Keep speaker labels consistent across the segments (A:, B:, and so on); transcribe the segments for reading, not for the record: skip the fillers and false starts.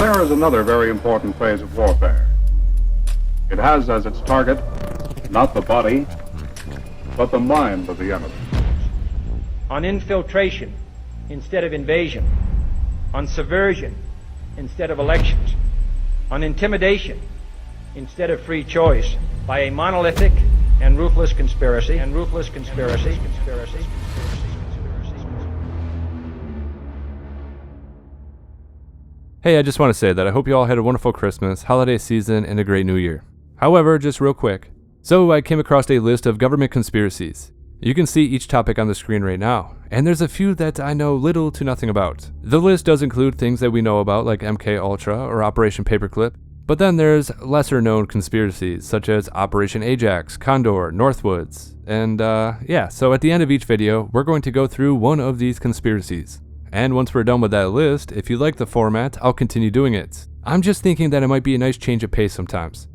A: there is another very important phase of warfare. It has as its target not the body, but the mind of the enemy.
B: On infiltration instead of invasion, on subversion instead of elections, on intimidation instead of free choice, by a monolithic and ruthless conspiracy.
C: Hey, I just want to say that I hope you all had a wonderful Christmas, holiday season, and a great new year. However, just real quick. So I came across a list of government conspiracies. You can see each topic on the screen right now, and there's a few that I know little to nothing about. The list does include things that we know about like MK Ultra or Operation Paperclip, but then there's lesser known conspiracies such as Operation Ajax, Condor, Northwoods, and so at the end of each video, we're going to go through one of these conspiracies. And once we're done with that list, if you like the format, I'll continue doing it. I'm just thinking that it might be a nice change of pace sometimes.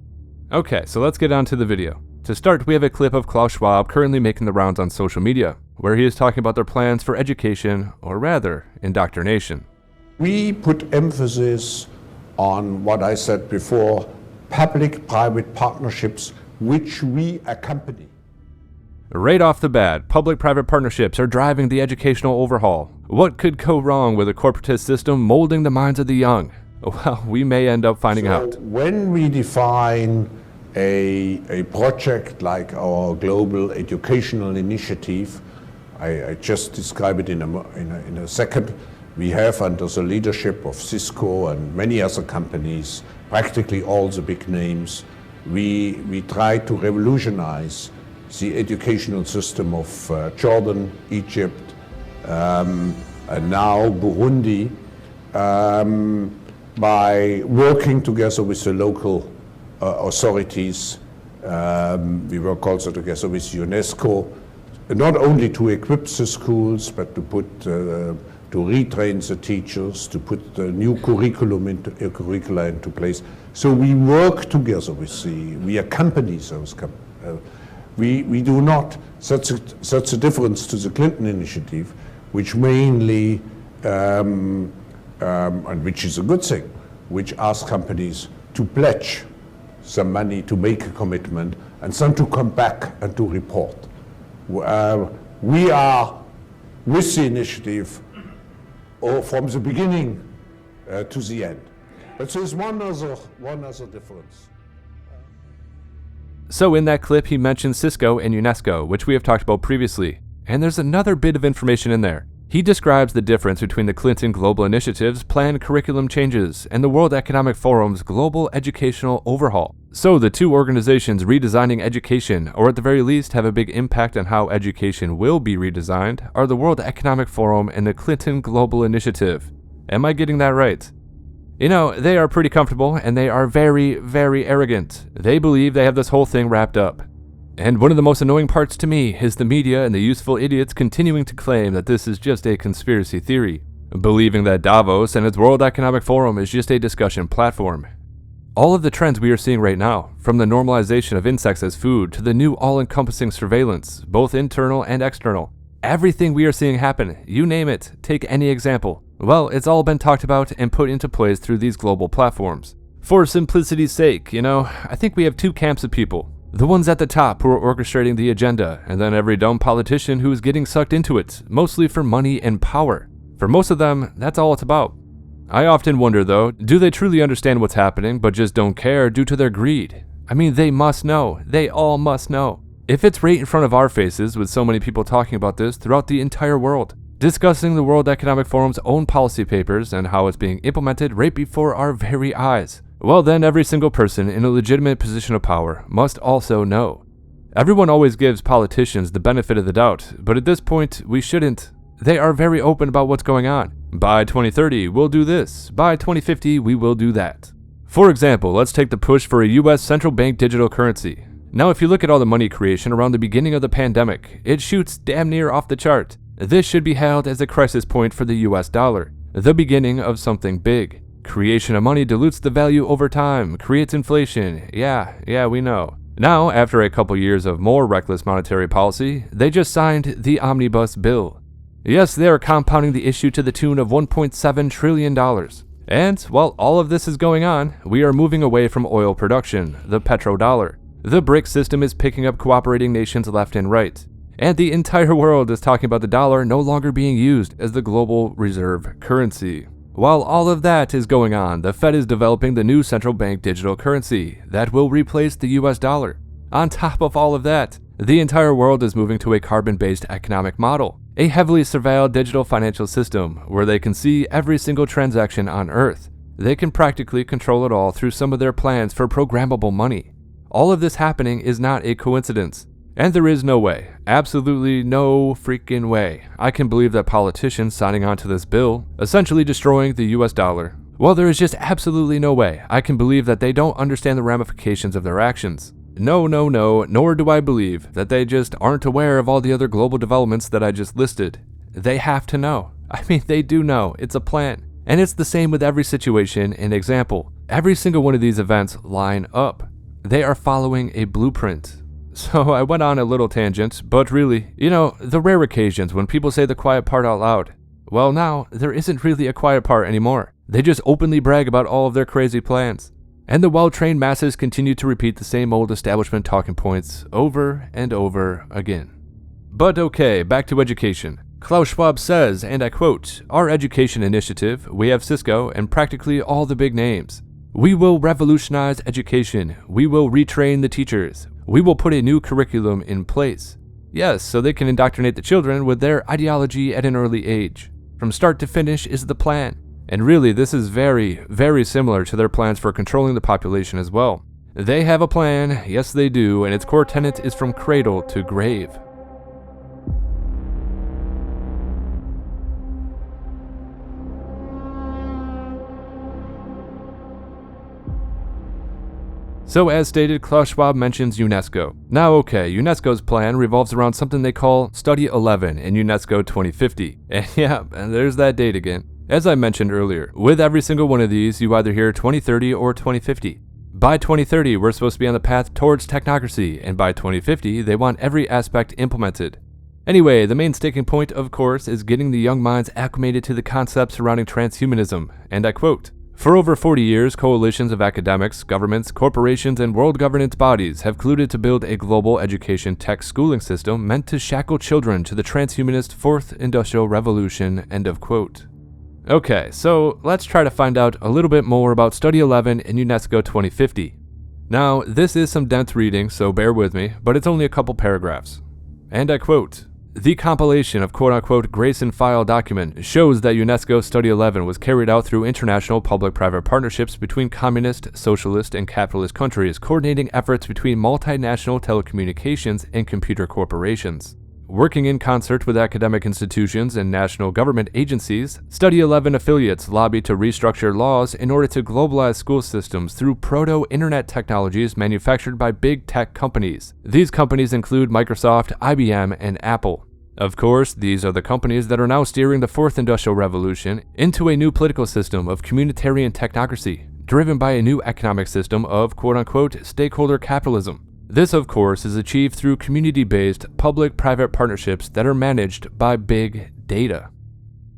C: Okay, so let's get on to the video. To start, we have a clip of Klaus Schwab currently making the rounds on social media, where he is talking about their plans for education, or rather, indoctrination.
D: We put emphasis on what I said before, public-private partnerships, which we accompany.
C: Right off the bat, public-private partnerships are driving the educational overhaul. What could go wrong with a corporatist system molding the minds of the young? Well, we may end up finding out.
D: When we define a project like our global educational initiative, I just describe it in a second. We have, under the leadership of Cisco and many other companies, practically all the big names, we try to revolutionize the educational system of Jordan, Egypt, and now Burundi, by working together with the local authorities. We work also together with UNESCO, not only to equip the schools, but to retrain the teachers, to put the new curricula into place. So we work together with we accompany those companies. We do not, such a difference to the Clinton initiative, which mainly, and which is a good thing, which asks companies to pledge some money to make a commitment and then to come back and to report. We are with the initiative from the beginning to the end. But there's one other difference.
C: So in that clip, he mentioned Cisco and UNESCO, which we have talked about previously. And there's another bit of information in there. He describes the difference between the Clinton Global Initiative's planned curriculum changes and the World Economic Forum's global educational overhaul. So the two organizations redesigning education, or at the very least have a big impact on how education will be redesigned, are the World Economic Forum and the Clinton Global Initiative. Am I getting that right? You know, they are pretty comfortable and they are very, very arrogant. They believe they have this whole thing wrapped up. And one of the most annoying parts to me is the media and the useful idiots continuing to claim that this is just a conspiracy theory, believing that Davos and its World Economic Forum is just a discussion platform. All of the trends we are seeing right now, from the normalization of insects as food to the new all-encompassing surveillance, both internal and external, everything we are seeing happen, you name it, take any example, well, it's all been talked about and put into place through these global platforms. For simplicity's sake, I think we have two camps of people. The ones at the top who are orchestrating the agenda, and then every dumb politician who is getting sucked into it, mostly for money and power. For most of them, that's all it's about. I often wonder though, do they truly understand what's happening but just don't care due to their greed? I mean, they must know. They all must know. If it's right in front of our faces with so many people talking about this throughout the entire world, discussing the World Economic Forum's own policy papers and how it's being implemented right before our very eyes, well then every single person in a legitimate position of power must also know. Everyone always gives politicians the benefit of the doubt, but at this point, we shouldn't. They are very open about what's going on. By 2030, we'll do this. By 2050, we will do that. For example, let's take the push for a US central bank digital currency. Now, if you look at all the money creation around the beginning of the pandemic, it shoots damn near off the chart. This should be hailed as a crisis point for the US dollar, the beginning of something big. Creation of money dilutes the value over time, creates inflation. Yeah, we know. Now, after a couple years of more reckless monetary policy, they just signed the Omnibus Bill. Yes, they are compounding the issue to the tune of $1.7 trillion. And while all of this is going on, we are moving away from oil production, the petrodollar. The BRIC system is picking up cooperating nations left and right. And the entire world is talking about the dollar no longer being used as the global reserve currency. While all of that is going on, the Fed is developing the new central bank digital currency that will replace the US dollar. On top of all of that, the entire world is moving to a carbon-based economic model, a heavily surveilled digital financial system where they can see every single transaction on Earth. They can practically control it all through some of their plans for programmable money. All of this happening is not a coincidence. And there is no way, absolutely no freaking way, I can believe that politicians signing on to this bill, essentially destroying the US dollar, well, there is just absolutely no way I can believe that they don't understand the ramifications of their actions. No, nor do I believe that they just aren't aware of all the other global developments that I just listed. They have to know. I mean, they do know. It's a plan. And it's the same with every situation and example. Every single one of these events line up. They are following a blueprint. So I went on a little tangent, but really, the rare occasions when people say the quiet part out loud, well, now there isn't really a quiet part anymore. They just openly brag about all of their crazy plans. And the well-trained masses continue to repeat the same old establishment talking points over and over again. But okay, back to education. Klaus Schwab says, and I quote, "Our education initiative, we have Cisco and practically all the big names. We will revolutionize education. We will retrain the teachers. We will put a new curriculum in place. Yes, so they can indoctrinate the children with their ideology at an early age. From start to finish is the plan." And really, this is very, very similar to their plans for controlling the population as well. They have a plan, yes they do, and its core tenet is from cradle to grave. So as stated, Klaus Schwab mentions UNESCO. Now okay, UNESCO's plan revolves around something they call Study 11 in UNESCO 2050. And yeah, and there's that date again. As I mentioned earlier, with every single one of these, you either hear 2030 or 2050. By 2030, we're supposed to be on the path towards technocracy, and by 2050, they want every aspect implemented. Anyway, the main sticking point, of course, is getting the young minds acclimated to the concepts surrounding transhumanism, and I quote, "For over 40 years, coalitions of academics, governments, corporations, and world governance bodies have colluded to build a global education tech schooling system meant to shackle children to the transhumanist fourth industrial revolution," end of quote. Okay, so let's try to find out a little bit more about Study 11 in UNESCO 2050. Now, this is some dense reading, so bear with me, but it's only a couple paragraphs. And I quote, "The compilation of quote-unquote Grayson file document shows that UNESCO Study 11 was carried out through international public-private partnerships between communist, socialist, and capitalist countries, coordinating efforts between multinational telecommunications and computer corporations. Working in concert with academic institutions and national government agencies, Study 11 affiliates lobby to restructure laws in order to globalize school systems through proto-internet technologies manufactured by big tech companies. These companies include Microsoft, IBM, and Apple. Of course, these are the companies that are now steering the fourth industrial revolution into a new political system of communitarian technocracy, driven by a new economic system of quote-unquote stakeholder capitalism. This, of course, is achieved through community-based public-private partnerships that are managed by big data.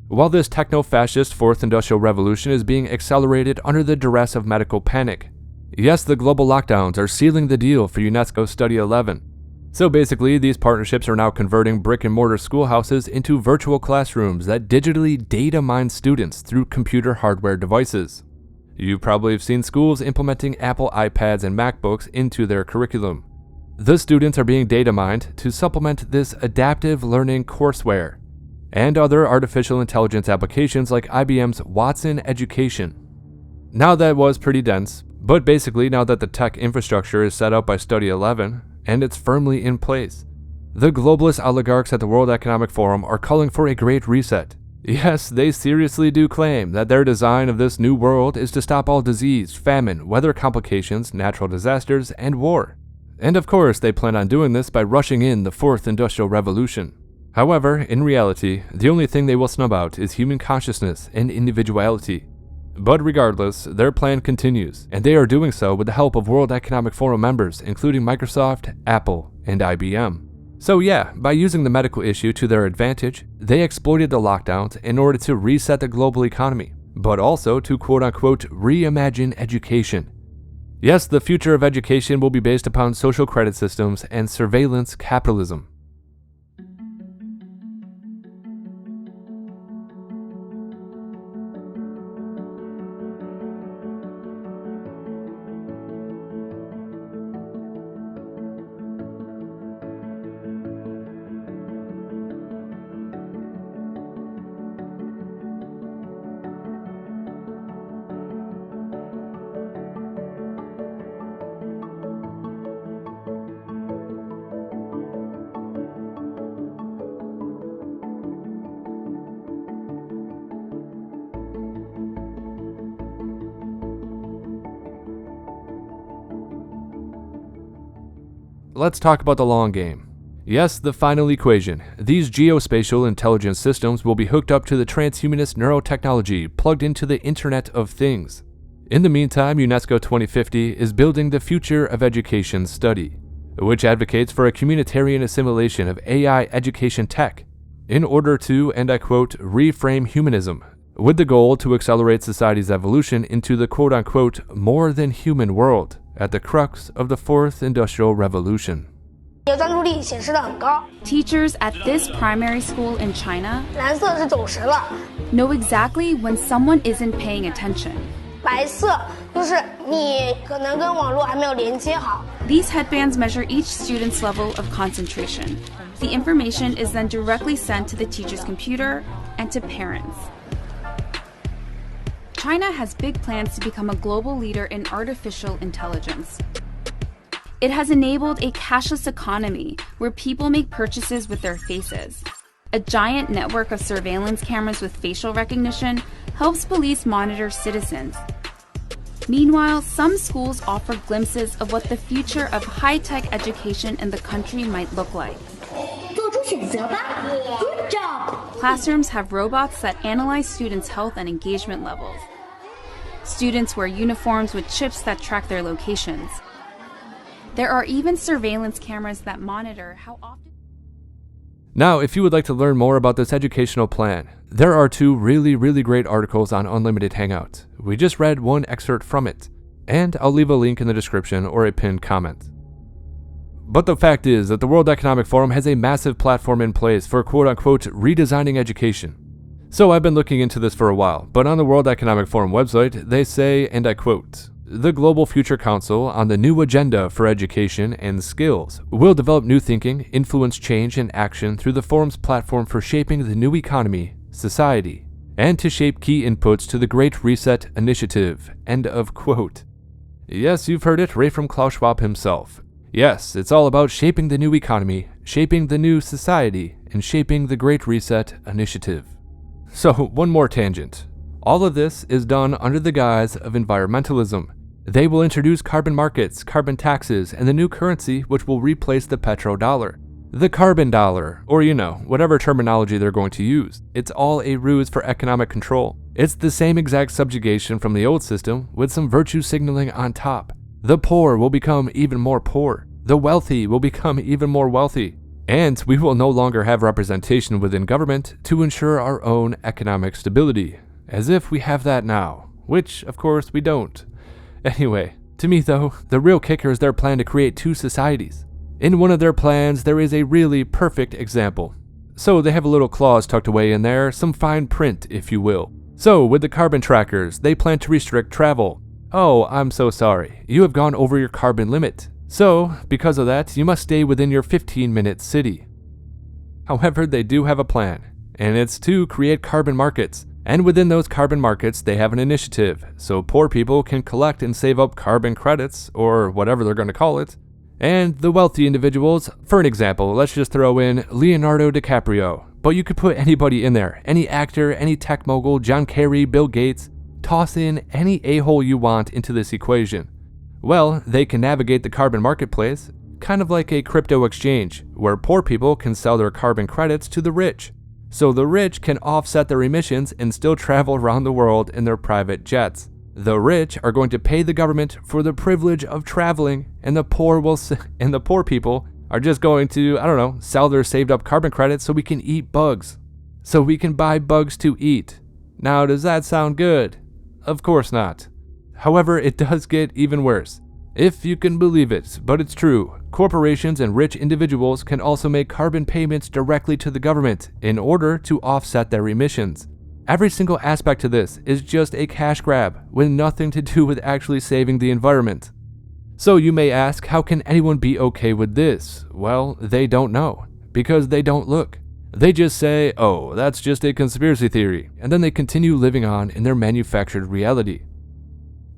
C: While this techno-fascist fourth industrial revolution is being accelerated under the duress of medical panic. Yes, the global lockdowns are sealing the deal for UNESCO Study 11. So basically, these partnerships are now converting brick-and-mortar schoolhouses into virtual classrooms that digitally data mine students through computer hardware devices. You probably have seen schools implementing Apple iPads and MacBooks into their curriculum. The students are being data mined to supplement this adaptive learning courseware and other artificial intelligence applications like IBM's Watson Education. Now that was pretty dense, but basically now that the tech infrastructure is set up by Study 11 and it's firmly in place, the globalist oligarchs at the World Economic Forum are calling for a great reset. Yes, they seriously do claim that their design of this new world is to stop all disease, famine, weather complications, natural disasters, and war. And of course, they plan on doing this by rushing in the fourth industrial revolution. However, in reality, the only thing they will snub out is human consciousness and individuality. But regardless, their plan continues, and they are doing so with the help of World Economic Forum members, including Microsoft, Apple, and IBM. So yeah, by using the medical issue to their advantage, they exploited the lockdowns in order to reset the global economy. but also to quote-unquote reimagine education. Yes, the future of education will be based upon social credit systems and surveillance capitalism. Let's talk about the long game. Yes, the final equation. These geospatial intelligence systems will be hooked up to the transhumanist neurotechnology plugged into the Internet of Things. In the meantime, UNESCO 2050 is building the Future of Education study, which advocates for a communitarian assimilation of AI education tech in order to, and I quote, reframe humanism, with the goal to accelerate society's evolution into the quote-unquote more than human world at the crux of the Fourth Industrial Revolution.
E: Teachers at this primary school in China
F: 蓝色是走神了，
E: know exactly when someone isn't paying attention.
F: 白色就是你可能跟网络还没有连接好。
E: These headbands measure each student's level of concentration. The information is then directly sent to the teacher's computer and to parents. China has big plans to become a global leader in artificial intelligence. It has enabled a cashless economy where people make purchases with their faces. A giant network of surveillance cameras with facial recognition helps police monitor citizens. Meanwhile, some schools offer glimpses of what the future of high-tech education in the country might look like.
F: 做出选择吧 ，Good job。
E: Classrooms have robots that analyze students' health and engagement levels. Students wear uniforms with chips that track their locations. There are even surveillance cameras that monitor how often...
C: Now, if you would like to learn more about this educational plan, there are two really great articles on Unlimited Hangout. We just read one excerpt from it, and I'll leave a link in the description or a pinned comment. But the fact is that the World Economic Forum has a massive platform in place for quote-unquote redesigning education. So I've been looking into this for a while, but on the World Economic Forum website, they say, and I quote, "The Global Future Council on the new agenda for education and skills will develop new thinking, influence change and action through the forum's platform for shaping the new economy, society, and to shape key inputs to the Great Reset Initiative." End of quote. Yes, you've heard it right from Klaus Schwab himself. Yes, it's all about shaping the new economy, shaping the new society, and shaping the Great Reset Initiative. So, one more tangent. All of this is done under the guise of environmentalism. They will introduce carbon markets, carbon taxes, and the new currency which will replace the petrodollar. The carbon dollar, or whatever terminology they're going to use. It's all a ruse for economic control. It's the same exact subjugation from the old system with some virtue signaling on top. The poor will become even more poor. The wealthy will become even more wealthy. And we will no longer have representation within government to ensure our own economic stability, as if we have that now, which, of course, we don't. Anyway, to me though, the real kicker is their plan to create two societies. In one of their plans, there is a really perfect example. So they have a little clause tucked away in there, some fine print, if you will. So, with the carbon trackers, they plan to restrict travel. Oh, I'm so sorry, you have gone over your carbon limit. So, because of that, you must stay within your 15-minute city. However, they do have a plan, and it's to create carbon markets. And within those carbon markets, they have an initiative, so poor people can collect and save up carbon credits, or whatever they're going to call it. And the wealthy individuals, for an example, let's just throw in Leonardo DiCaprio. But you could put anybody in there, any actor, any tech mogul, John Kerry, Bill Gates, toss in any a-hole you want into this equation. Well, they can navigate the carbon marketplace, kind of like a crypto exchange, where poor people can sell their carbon credits to the rich. So the rich can offset their emissions and still travel around the world in their private jets. The rich are going to pay the government for the privilege of traveling, and the poor people are just going to, sell their saved up carbon credits so we can eat bugs. So we can buy bugs to eat. Now, does that sound good? Of course not. However, it does get even worse. If you can believe it, but it's true, corporations and rich individuals can also make carbon payments directly to the government in order to offset their emissions. Every single aspect to this is just a cash grab with nothing to do with actually saving the environment. So you may ask, how can anyone be okay with this? Well, they don't know, because they don't look. They just say, oh, that's just a conspiracy theory, and then they continue living on in their manufactured reality.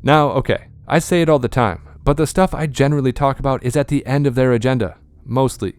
C: Now, okay, I say it all the time, but the stuff I generally talk about is at the end of their agenda, mostly.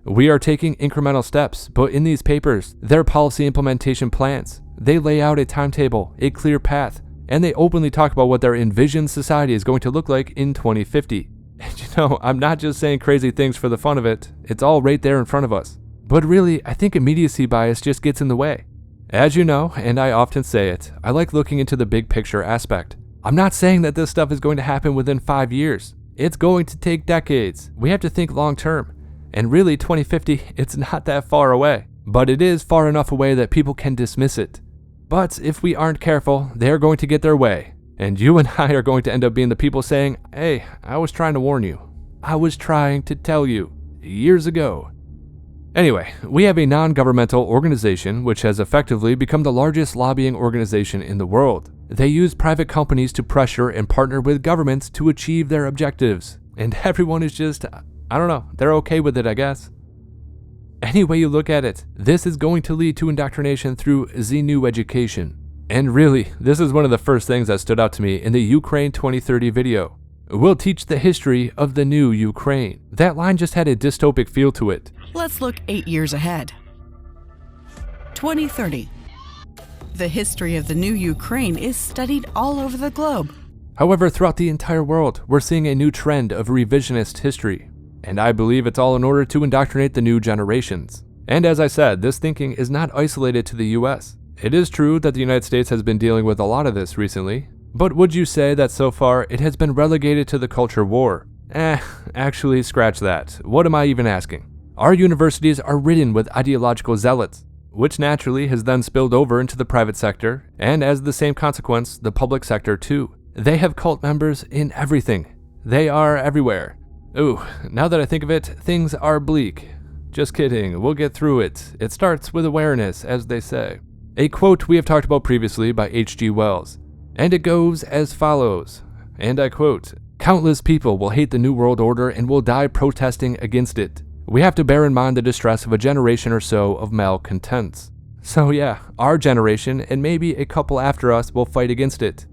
C: We are taking incremental steps, but in these papers, their policy implementation plans, they lay out a timetable, a clear path, and they openly talk about what their envisioned society is going to look like in 2050. And you know, I'm not just saying crazy things for the fun of it, it's all right there in front of us. But really, I think immediacy bias just gets in the way. As you know, and I often say it, I like looking into the big picture aspect. I'm not saying that this stuff is going to happen within 5 years. It's going to take decades. We have to think long term. And really, 2050, it's not that far away. But it is far enough away that people can dismiss it. But if we aren't careful, they're going to get their way. And you and I are going to end up being the people saying, hey, I was trying to warn you. I was trying to tell you. Years ago. Anyway, we have a non-governmental organization which has effectively become the largest lobbying organization in the world. They use private companies to pressure and partner with governments to achieve their objectives. And everyone is just, I don't know, they're okay with it, I guess. Any way you look at it, this is going to lead to indoctrination through the new education. And really, this is one of the first things that stood out to me in the Ukraine 2030 video. We'll teach the history of the new Ukraine. That line just had a dystopic feel to it.
G: Let's look 8 years ahead. 2030. The history of the new Ukraine is studied all over the globe.
C: However, throughout the entire world, we're seeing a new trend of revisionist history. And I believe it's all in order to indoctrinate the new generations. And as I said, this thinking is not isolated to the US. It is true that the United States has been dealing with a lot of this recently. But would you say that so far it has been relegated to the culture war? Actually, scratch that. What am I even asking? Our universities are ridden with ideological zealots, which naturally has then spilled over into the private sector, and as the same consequence, the public sector too. They have cult members in everything. They are everywhere. Ooh, now that I think of it, things are bleak. Just kidding, we'll get through it. It starts with awareness, as they say. A quote we have talked about previously by H.G. Wells. And it goes as follows, and I quote, "Countless people will hate the New World Order and will die protesting against it. We have to bear in mind the distress of a generation or so of malcontents." So yeah, our generation and maybe a couple after us will fight against it.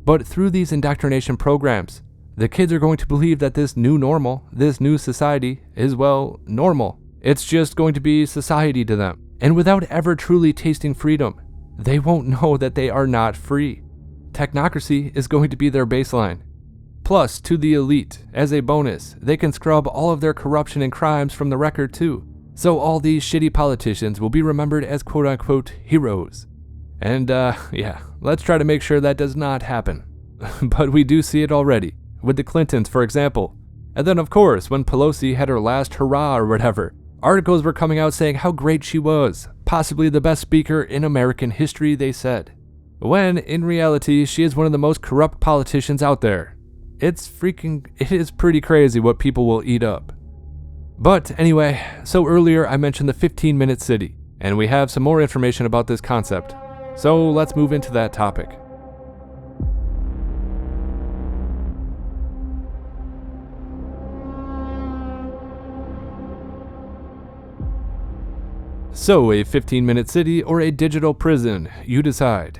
C: But through these indoctrination programs, the kids are going to believe that this new normal, this new society, is, well, normal. It's just going to be society to them. And without ever truly tasting freedom, they won't know that they are not free. Technocracy is going to be their baseline. Plus, to the elite, as a bonus, they can scrub all of their corruption and crimes from the record too. So all these shitty politicians will be remembered as quote-unquote heroes. And yeah, let's try to make sure that does not happen. But we do see it already, with the Clintons, for example. And then of course, when Pelosi had her last hurrah or whatever, articles were coming out saying how great she was, possibly the best speaker in American history, they said. When, in reality, she is one of the most corrupt politicians out there. It is pretty crazy what people will eat up. But anyway, so earlier I mentioned the 15-minute city, and we have some more information about this concept. So let's move into that topic. So, a 15-minute city or a digital prison, you decide.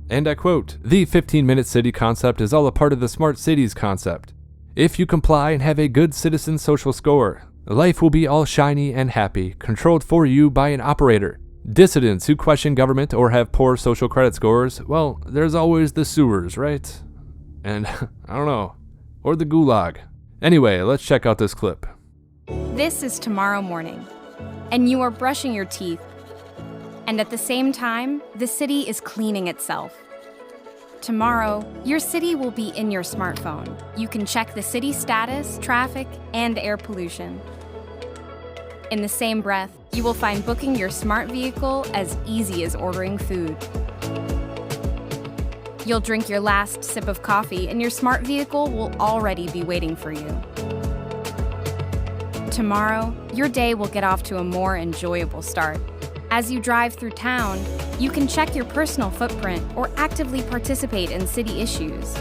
C: And I quote, "The 15-minute city concept is all a part of the smart cities concept. If you comply and have a good citizen social score, life will be all shiny and happy, controlled for you by an operator. Dissidents who question government or have poor social credit scores, well, there's always the sewers, right? And, I don't know, or the gulag. Anyway, let's check out this clip."
H: This is tomorrow morning, and you are brushing your teeth. And at the same time, the city is cleaning itself. Tomorrow, your city will be in your smartphone. You can check the city status, traffic, and air pollution. In the same breath, you will find booking your smart vehicle as easy as ordering food. You'll drink your last sip of coffee and your smart vehicle will already be waiting for you. Tomorrow, your day will get off to a more enjoyable start. As you drive through town, you can check your personal footprint or actively participate in city issues.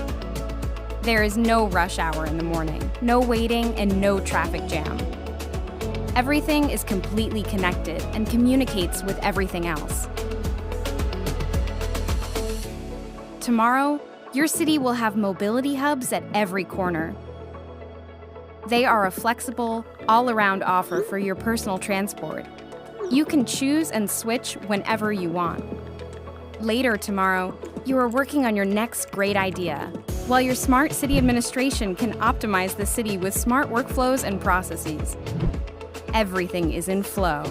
H: There is no rush hour in the morning, no waiting, and no traffic jam. Everything is completely connected and communicates with everything else. Tomorrow, your city will have mobility hubs at every corner. They are a flexible, all-around offer for your personal transport. You can choose and switch whenever you want. Later tomorrow, you are working on your next great idea, while your smart city administration can optimize the city with smart workflows and processes. Everything is in flow.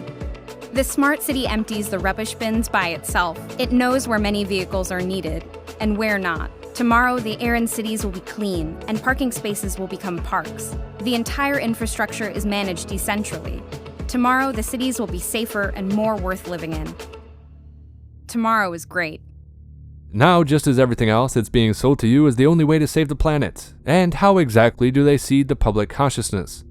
H: The smart city empties the rubbish bins by itself. It knows where many vehicles are needed and where not. Tomorrow, the air in cities will be clean and parking spaces will become parks. The entire infrastructure is managed decentrally. Tomorrow, the cities will be safer and more worth living in. Tomorrow is great.
C: Now, just as everything else, it's being sold to you as the only way to save the planet. And how exactly do they seed the public consciousness?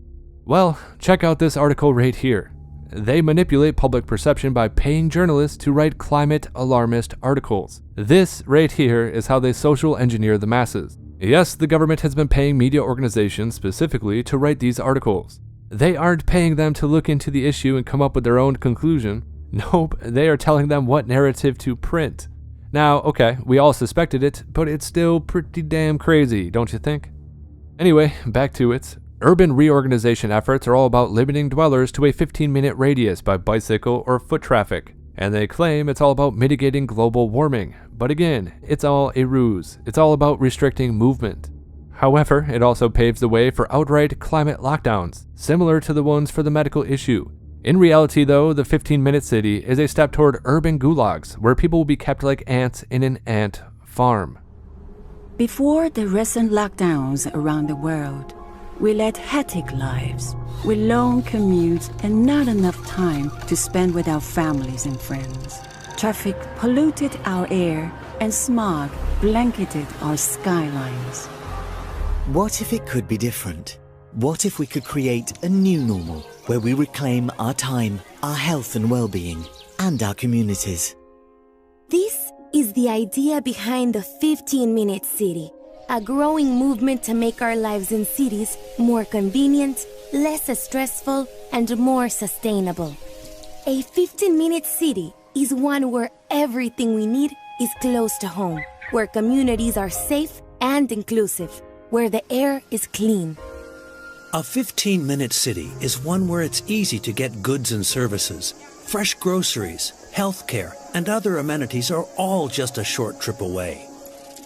C: Well, check out this article right here. They manipulate public perception by paying journalists to write climate alarmist articles. This right here is how they social engineer the masses. Yes, the government has been paying media organizations specifically to write these articles. They aren't paying them to look into the issue and come up with their own conclusion. Nope, they are telling them what narrative to print. Now, okay, we all suspected it, but it's still pretty damn crazy, don't you think? Anyway, back to it. Urban reorganization efforts are all about limiting dwellers to a 15-minute radius by bicycle or foot traffic, and they claim it's all about mitigating global warming. But again, it's all a ruse. It's all about restricting movement. However, it also paves the way for outright climate lockdowns, similar to the ones for the medical issue. In reality, though, the 15-minute city is a step toward urban gulags, where people will be kept like ants in an ant farm.
I: Before the recent lockdowns around the world, we led hectic lives, with long commutes and not enough time to spend with our families and friends. Traffic polluted our air, and smog blanketed our skylines.
J: What if it could be different? What if we could create a new normal where we reclaim our time, our health and well-being, and our communities?
K: This is the idea behind the 15-minute city, a growing movement to make our lives in cities more convenient, less stressful, and more sustainable. A 15-minute city is one where everything we need is close to home, where communities are safe and inclusive, where the air is clean.
L: A 15-minute city is one where it's easy to get goods and services. Fresh groceries, healthcare, and other amenities are all just a short trip away.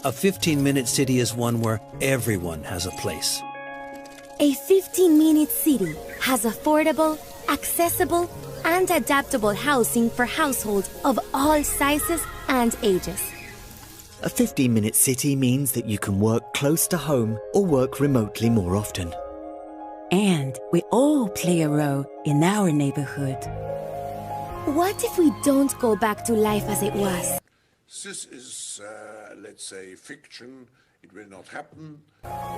L: A 15-minute city is one where everyone has a place.
K: A 15-minute city has affordable, accessible, and adaptable housing for households of all sizes and ages.
J: A 15-minute city means that you can work close to home or work remotely more often.
I: And we all play a role in our neighborhood.
K: What if we don't go back to life as it was?
D: This is, let's say, fiction. It will not happen.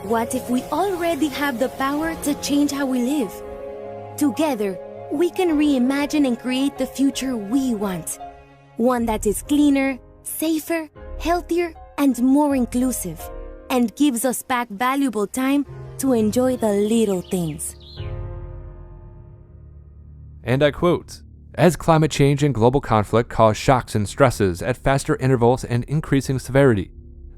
K: What if we already have the power to change how we live? Together, we can reimagine and create the future we want. One that is cleaner, safer, healthier, and more inclusive, and gives us back valuable time to enjoy the little things.
C: And I quote, "As climate change and global conflict cause shocks and stresses at faster intervals and increasing severity,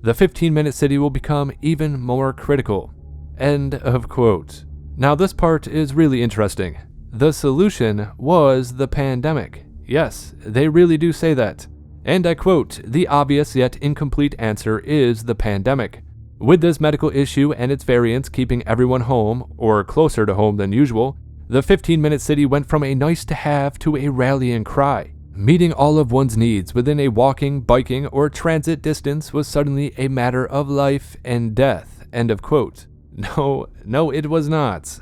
C: the 15-minute city will become even more critical." End of quote. Now this part is really interesting. The solution was the pandemic. Yes, they really do say that. And I quote, "The obvious yet incomplete answer is the pandemic. With this medical issue and its variants keeping everyone home, or closer to home than usual, the 15-minute city went from a nice-to-have to a rallying cry. Meeting all of one's needs within a walking, biking, or transit distance was suddenly a matter of life and death." End of quote. No, it was not.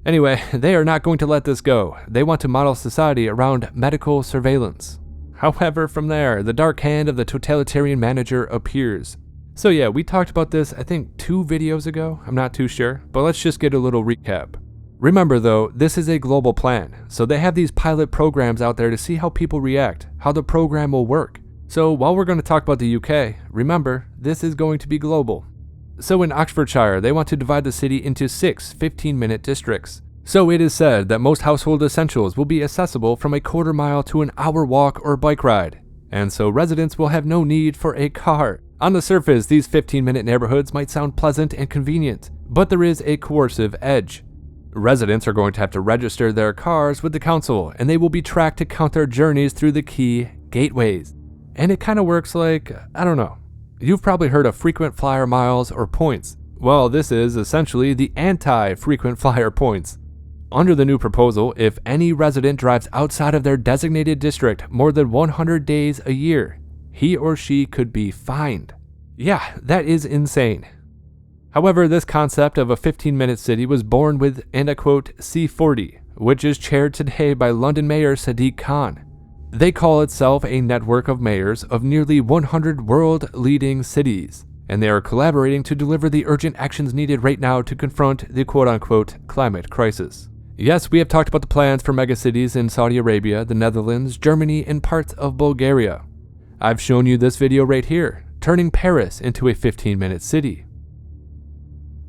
C: Anyway, they are not going to let this go. They want to model society around medical surveillance. However, from there, the dark hand of the totalitarian manager appears. So yeah, we talked about this, I think 2 videos ago, I'm not too sure, but let's just get a little recap. Remember though, this is a global plan, so they have these pilot programs out there to see how people react, how the program will work. So while we're going to talk about the UK, remember, this is going to be global. So in Oxfordshire, they want to divide the city into 6 15-minute districts. So it is said that most household essentials will be accessible from a quarter mile to an hour walk or bike ride, and so residents will have no need for a car. On the surface, these 15-minute neighborhoods might sound pleasant and convenient, but there is a coercive edge. Residents are going to have to register their cars with the council, and they will be tracked to count their journeys through the key gateways. And it kind of works like, I don't know, you've probably heard of frequent flyer miles or points. Well, this is essentially the anti-frequent flyer points. Under the new proposal, if any resident drives outside of their designated district more than 100 days a year, he or she could be fined. Yeah, that is insane. However, this concept of a 15-minute city was born with, and I quote, C40, which is chaired today by London Mayor Sadiq Khan. They call itself a network of mayors of nearly 100 world-leading cities, and they are collaborating to deliver the urgent actions needed right now to confront the quote-unquote climate crisis. Yes, we have talked about the plans for megacities in Saudi Arabia, the Netherlands, Germany, and parts of Bulgaria. I've shown you this video right here, turning Paris into a 15-minute city.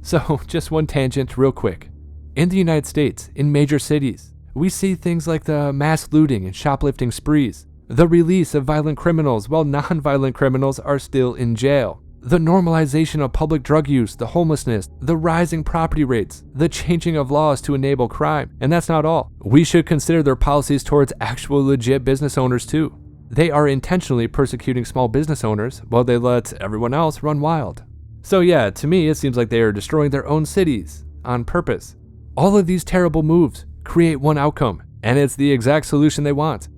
C: So, just one tangent real quick. In the United States, in major cities, we see things like the mass looting and shoplifting sprees, the release of violent criminals while non-violent criminals are still in jail, the normalization of public drug use, the homelessness, the rising property rates, the changing of laws to enable crime. And that's not all. We should consider their policies towards actual legit business owners too. They are intentionally persecuting small business owners while they let everyone else run wild. So yeah, to me it seems like they are destroying their own cities on purpose. All of these terrible moves create one outcome, and it's the exact solution they want.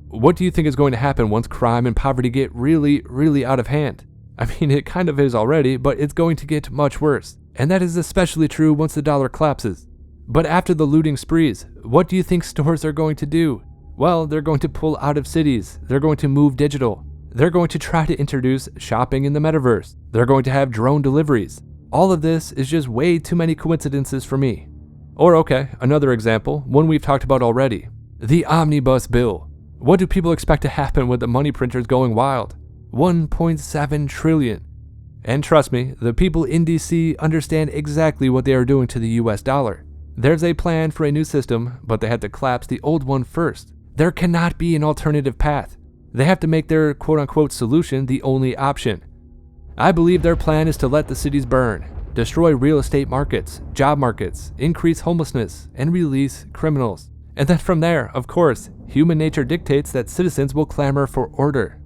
C: What do you think is going to happen once crime and poverty get really, really out of hand? I mean, it kind of is already, but it's going to get much worse. And that is especially true once the dollar collapses. But after the looting sprees, what do you think stores are going to do? Well, they're going to pull out of cities. They're going to move digital. They're going to try to introduce shopping in the metaverse. They're going to have drone deliveries. All of this is just way too many coincidences for me. Or okay, another example, one we've talked about already. The omnibus bill. What do people expect to happen with the money printers going wild? 1.7 trillion. And trust me, the people in DC understand exactly what they are doing to the US dollar. There's a plan for a new system, but they have to collapse the old one first. There cannot be an alternative path. They have to make their quote-unquote solution the only option. I believe their plan is to let the cities burn, destroy real estate markets, job markets, increase homelessness, and release criminals. And then from there, of course, human nature dictates that citizens will clamor for order.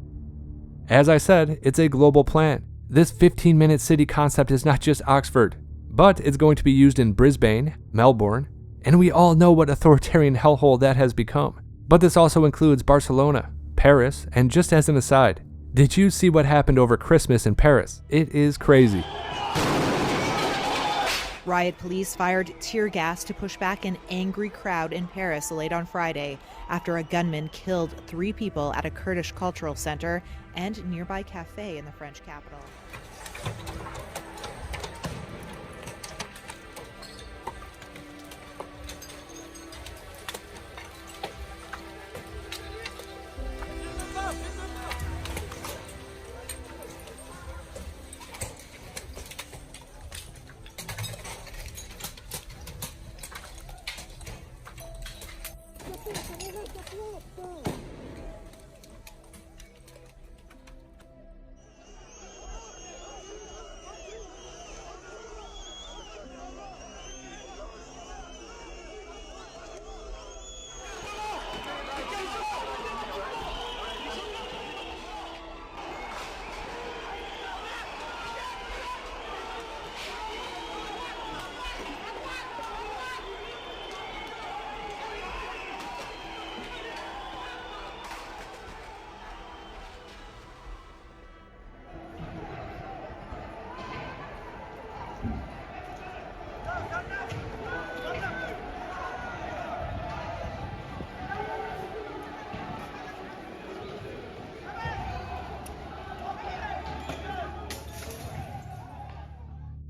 C: As I said, it's a global plan. This 15-minute city concept is not just Oxford, but it's going to be used in Brisbane, Melbourne, and we all know what authoritarian hellhole that has become. But this also includes Barcelona, Paris, and just as an aside, did you see what happened over Christmas in Paris? It is crazy.
M: Riot police fired tear gas to push back an angry crowd in Paris late on Friday after a gunman killed 3 people at a Kurdish cultural center and nearby cafe in the French capital.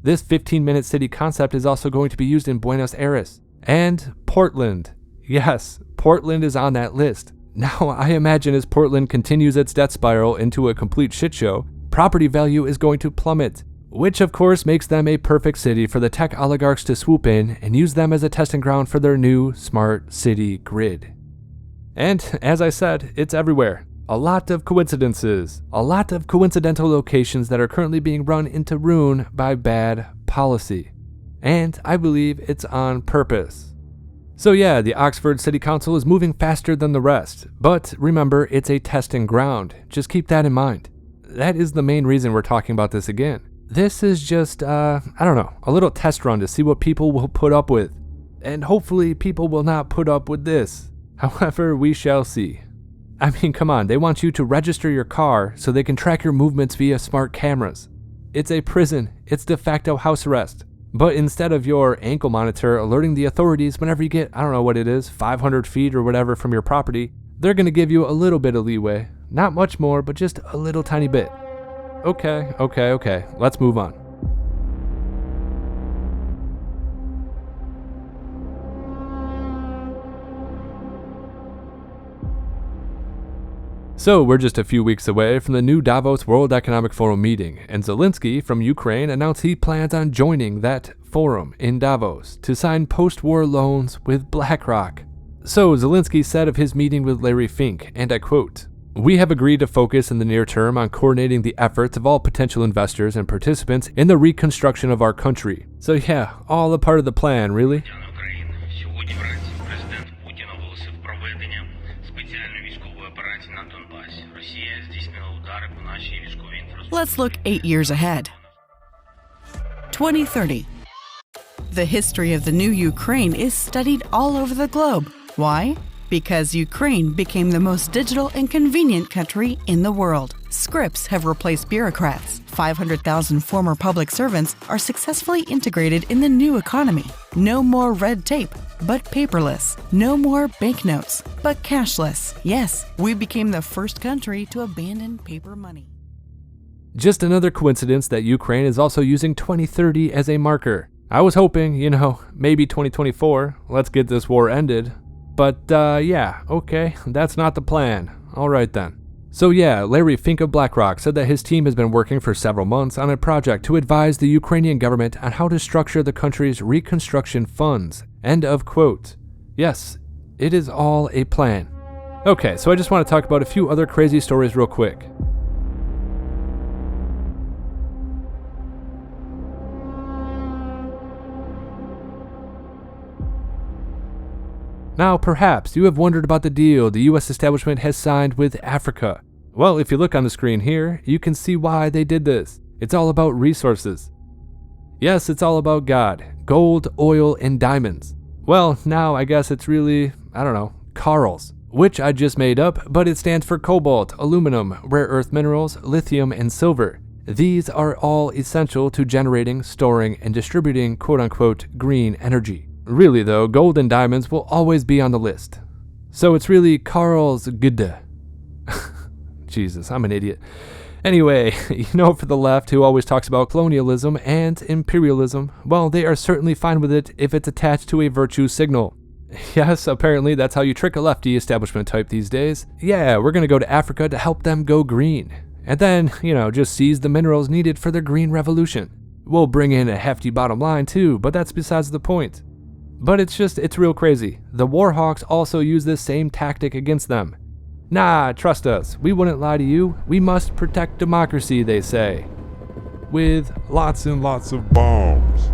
C: This 15-minute city concept is also going to be used in Buenos Aires and Portland. Yes, Portland is on that list. Now, I imagine as Portland continues its death spiral into a complete shit show, property value is going to plummet, which of course makes them a perfect city for the tech oligarchs to swoop in and use them as a testing ground for their new smart city grid. And as I said, it's everywhere. A lot of coincidences, a lot of coincidental locations that are currently being run into ruin by bad policy. And I believe it's on purpose. So yeah, the Oxford City Council is moving faster than the rest, but remember, it's a testing ground. Just keep that in mind. That is the main reason we're talking about this again. This is just, I don't know, a little test run to see what people will put up with. And hopefully people will not put up with this. However, we shall see. I mean, come on, they want you to register your car so they can track your movements via smart cameras. It's a prison, it's de facto house arrest. But instead of your ankle monitor alerting the authorities whenever you get, I don't know what it is, 500 feet or whatever from your property, they're going to give you a little bit of leeway. Not much more, but just a little tiny bit. Okay, let's move on. So we're just a few weeks away from the new Davos World Economic Forum meeting, and Zelensky from Ukraine announced he plans on joining that forum in Davos to sign post-war loans with Blackrock. So Zelensky said of his meeting with Larry Fink, and I quote, "We have agreed to focus in the near term on coordinating the efforts of all potential investors and participants in the reconstruction of our country." So yeah, all a part of the plan, really.
G: Let's look 8 years ahead. 2030. The history of the new Ukraine is studied all over the globe. Why? Because Ukraine became the most digital and convenient country in the world. Scripts have replaced bureaucrats. 500,000 former public servants are successfully integrated in the new economy. No more red tape, but paperless. No more banknotes, but cashless. Yes, we became the first country to abandon paper money.
C: Just another coincidence that Ukraine is also using 2030 as a marker. I was hoping, maybe 2024, let's get this war ended. But yeah, okay, that's not the plan. Alright then. So yeah, Larry Fink of Blackrock said that his team has been working for several months on a project to advise the Ukrainian government on how to structure the country's reconstruction funds. End of quote. Yes, it is all a plan. Okay, so I just want to talk about a few other crazy stories real quick. Now, perhaps you have wondered about the deal the US establishment has signed with Africa. Well, if you look on the screen here, you can see why they did this. It's all about resources. Yes, it's all about God, gold, oil, and diamonds. Well, now I guess it's really, Carls, which I just made up, but it stands for cobalt, aluminum, rare earth minerals, lithium, and silver. These are all essential to generating, storing, and distributing quote-unquote green energy. Really though, gold and diamonds will always be on the list. So it's really Carl's good. Jesus, I'm an idiot. Anyway, for the left who always talks about colonialism and imperialism, well, they are certainly fine with it if it's attached to a virtue signal. Yes, apparently that's how you trick a lefty establishment type these days. Yeah, we're gonna go to Africa to help them go green. And then, just seize the minerals needed for their green revolution. We'll bring in a hefty bottom line too, but that's besides the point. But it's real crazy. The Warhawks also use this same tactic against them. Nah, trust us, we wouldn't lie to you. We must protect democracy, they say. With lots and lots of bombs.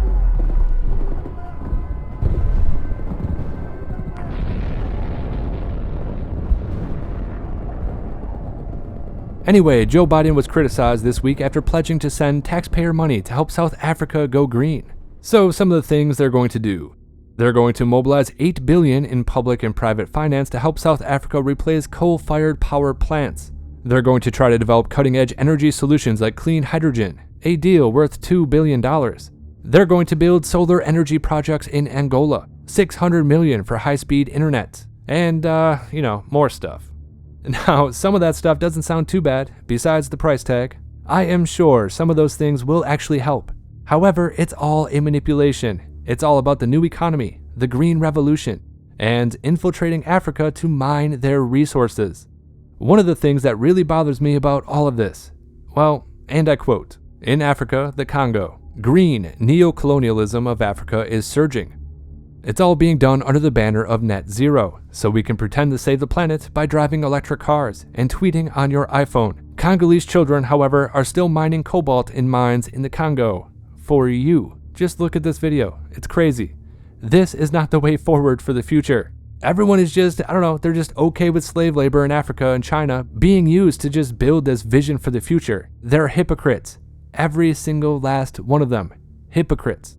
C: Anyway, Joe Biden was criticized this week after pledging to send taxpayer money to help South Africa go green. So some of the things they're going to do. They're going to mobilize $8 billion in public and private finance to help South Africa replace coal-fired power plants. They're going to try to develop cutting-edge energy solutions like clean hydrogen, a deal worth $2 billion. They're going to build solar energy projects in Angola, $600 million for high-speed internet, and, more stuff. Now, some of that stuff doesn't sound too bad, besides the price tag. I am sure some of those things will actually help. However, it's all a manipulation. It's all about the new economy, the green revolution, and infiltrating Africa to mine their resources. One of the things that really bothers me about all of this, well, and I quote, "In Africa, the Congo, green neo-colonialism of Africa is surging. It's all being done under the banner of net zero, so we can pretend to save the planet by driving electric cars and tweeting on your iPhone. Congolese children, however, are still mining cobalt in mines in the Congo. For you. Just look at this video. It's crazy. This is not the way forward for the future. Everyone is just, they're just okay with slave labor in Africa and China being used to just build this vision for the future. They're hypocrites. Every single last one of them. Hypocrites."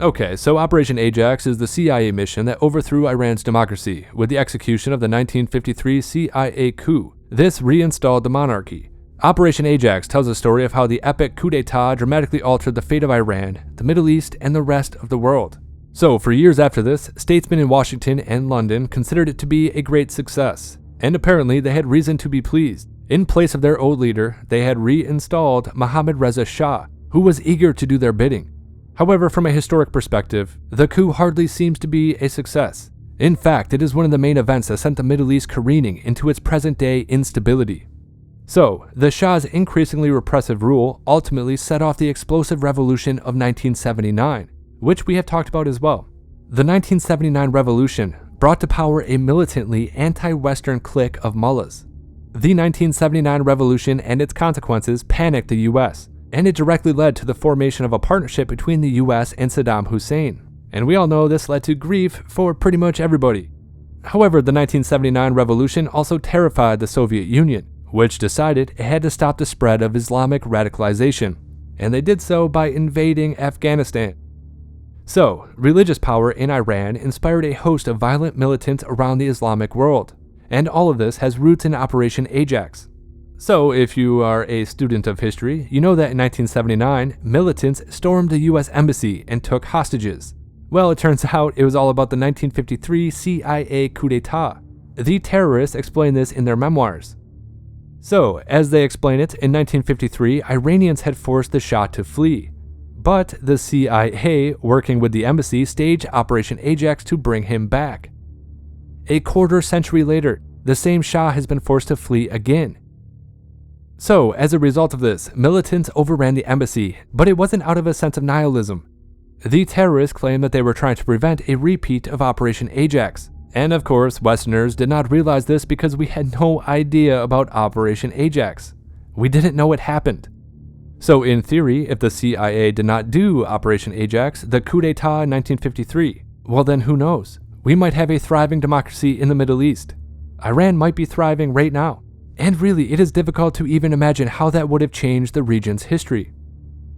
C: Okay, so Operation Ajax is the CIA mission that overthrew Iran's democracy with the execution of the 1953 CIA coup. This reinstalled the monarchy. Operation Ajax tells a story of how the epic coup d'etat dramatically altered the fate of Iran, the Middle East, and the rest of the world. So, for years after this, statesmen in Washington and London considered it to be a great success, and apparently they had reason to be pleased. In place of their old leader, they had reinstalled Mohammad Reza Shah, who was eager to do their bidding. However, from a historic perspective, the coup hardly seems to be a success. In fact, it is one of the main events that sent the Middle East careening into its present-day instability. So, the Shah's increasingly repressive rule ultimately set off the explosive revolution of 1979, which we have talked about as well. The 1979 revolution brought to power a militantly anti-Western clique of mullahs. The 1979 revolution and its consequences panicked the US, and it directly led to the formation of a partnership between the US and Saddam Hussein. And we all know this led to grief for pretty much everybody. However, the 1979 revolution also terrified the Soviet Union, which decided it had to stop the spread of Islamic radicalization, and they did so by invading Afghanistan. So, religious power in Iran inspired a host of violent militants around the Islamic world, and all of this has roots in Operation Ajax. So, if you are a student of history, you know that in 1979, militants stormed the US Embassy and took hostages. Well, it turns out it was all about the 1953 CIA coup d'etat. The terrorists explain this in their memoirs. So, as they explain it, in 1953, Iranians had forced the Shah to flee. But the CIA, working with the embassy, staged Operation Ajax to bring him back. A quarter century later, the same Shah has been forced to flee again. So, as a result of this, militants overran the embassy, but it wasn't out of a sense of nihilism. The terrorists claimed that they were trying to prevent a repeat of Operation Ajax. And of course, Westerners did not realize this because we had no idea about Operation Ajax. We didn't know it happened. So in theory, if the CIA did not do Operation Ajax, the coup d'etat in 1953, well then who knows? We might have a thriving democracy in the Middle East. Iran might be thriving right now. And really, it is difficult to even imagine how that would have changed the region's history.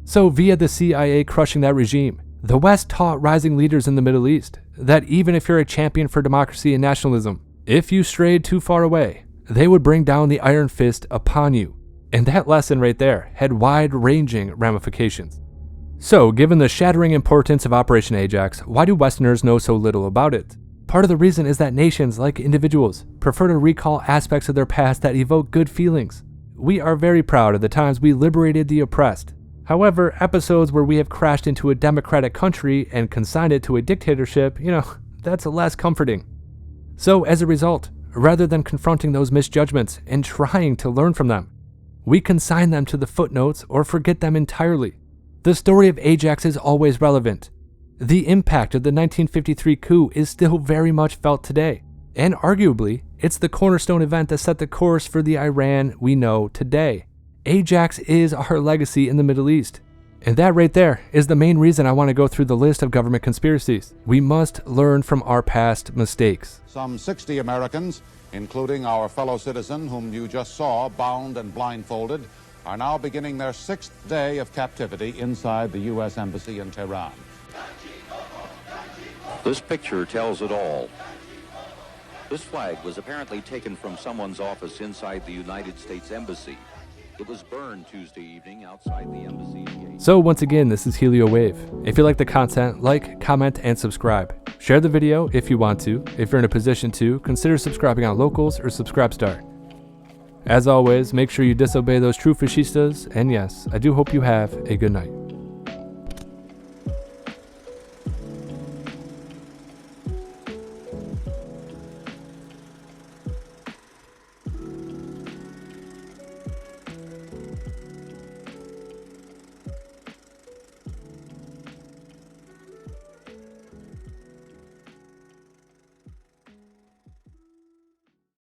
C: So via the CIA crushing that regime, the West taught rising leaders in the Middle East that even if you're a champion for democracy and nationalism, if you strayed too far away, they would bring down the iron fist upon you. And that lesson right there had wide-ranging ramifications. So, given the shattering importance of Operation Ajax, why do Westerners know so little about it? Part of the reason is that nations, like individuals, prefer to recall aspects of their past that evoke good feelings. We are very proud of the times we liberated the oppressed. However, episodes where we have crashed into a democratic country and consigned it to a dictatorship, that's less comforting. So, as a result, rather than confronting those misjudgments and trying to learn from them, we consign them to the footnotes or forget them entirely. The story of Ajax is always relevant. The impact of the 1953 coup is still very much felt today, and arguably, it's the cornerstone event that set the course for the Iran we know today. Ajax is our legacy in the Middle East, and that right there is the main reason I want to go through the list of government conspiracies. We must learn from our past mistakes.
N: Some 60 Americans, including our fellow citizen whom you just saw bound and blindfolded, are now beginning their 6th day of captivity inside the U.S. Embassy in Tehran.
O: This picture tells it all. This flag was apparently taken from someone's office inside the United States Embassy. It was burned Tuesday evening outside the embassy gate.
C: So once again, this is HelioWave. If you like the content, like, comment, and subscribe. Share the video if you want to. If you're in a position to, consider subscribing on Locals or Subscribestar. As always, make sure you disobey those true fascistas, and yes, I do hope you have a good night.